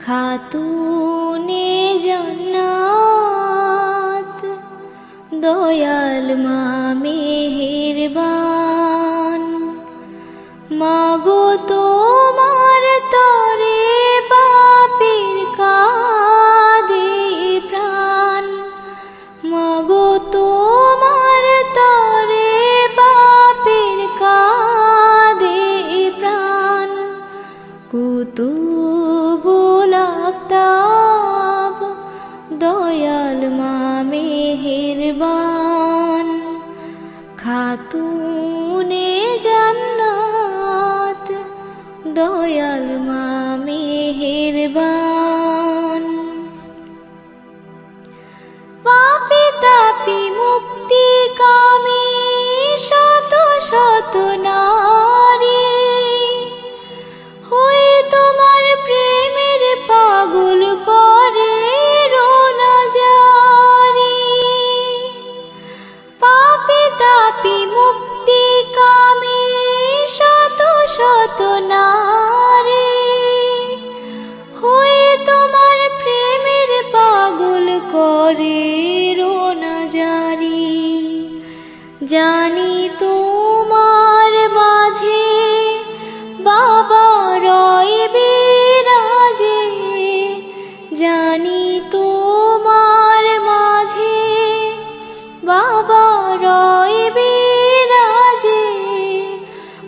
খাতুনে জান্নাত দয়াল মা মেহেরবান। মাগো তোমার তরে পাপীর কাঁদে প্রাণ। মাগো তোমার তরে পাপীর কাঁদে প্রাণ। কুতুবুল আফতাব দয়াল মা মেহেরবান। খাতুনে জান্নাত দয়াল মা মেহেরবান। পাপী তাপী মুক্তি কামী শত শত নারী হয়ে তোমার প্রেমের পাগল করে রোনা জারি। পাপী তাপী মুক্তি কামী শত শত নারী হয়ে তোমার প্রেমের পাগল করে রোনা জারি। জানি তোমার মাঝে বাবা রয় বিরাজে। জানি তোমার মাঝে বাবা রয় বিরাজে।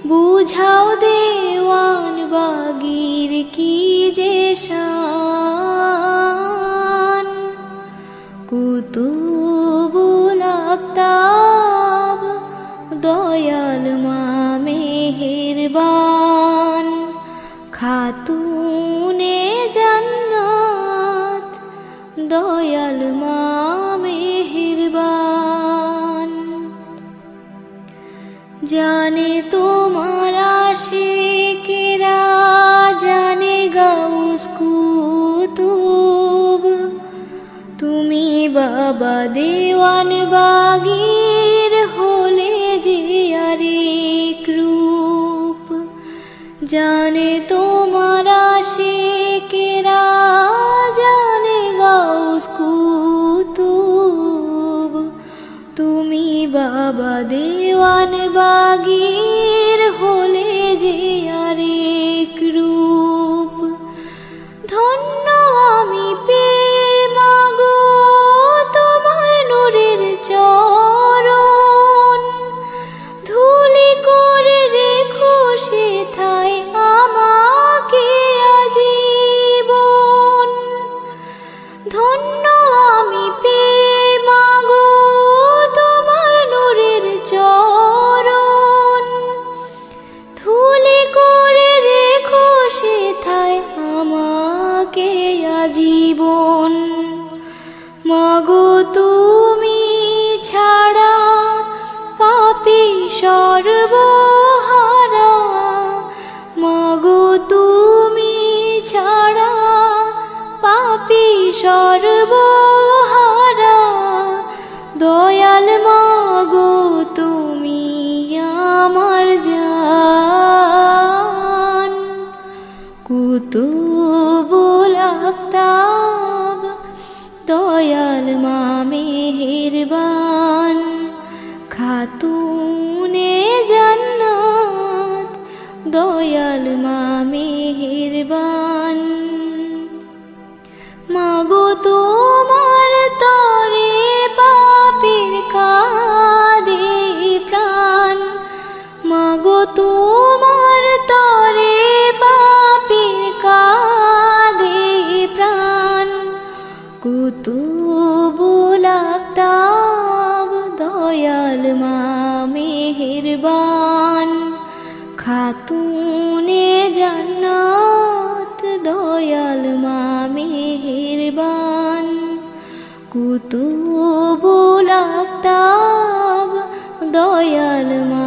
বুঝাও দেওয়ান বাগির কি যে শান। কুতুবুল আফতাব দয়াল মা মেহেরবান। খাতুনে জান্নাত দয়াল মা মেহেরবান। জানে তোমার আশিকেরা জানে গাউস কুতুব। তুমি বাবা দেওয়ান বাগির হলে যে আরেক রূপ। জানে তোমার আশিকেরা জানে গাউস কুতুব। তুমি বাবা দেওয়ান বাগির হলে যে আরেক রূপ। ধন্য আমি পেয়ে মাগো তোমার নূরের চরণ। ধুলি করে রেখো সেথায় আমাকে আজীবন। ধন্য আমি পেয়ে মাগো তোমার নূরের চরণ। ধুলি করে রেখো সেথায় আমাকে আজীবন। মাগো তুমি ছাড়া পাপী সর্বহারা। মাগো তুমি ছাড়া পাপী সর্বহারা। দয়াল মাগো তুমি আমার জান। কুতুবুল আফতাব দয়াল মা মেহেরবান। খাতুনে জান্নাত দয়াল মা মেহেরবান। মাগো তোমার তরে পাপীর কাঁদে প্রাণ। মাগো তোমার তরে পাপীর কাঁদে প্রাণ। কুতুবুল আফতাব দয়াল মা মেহেরবান। খাতুনে জান্নাত দয়াল মা মেহেরবান। কুতুবুল আফতাব দয়াল মা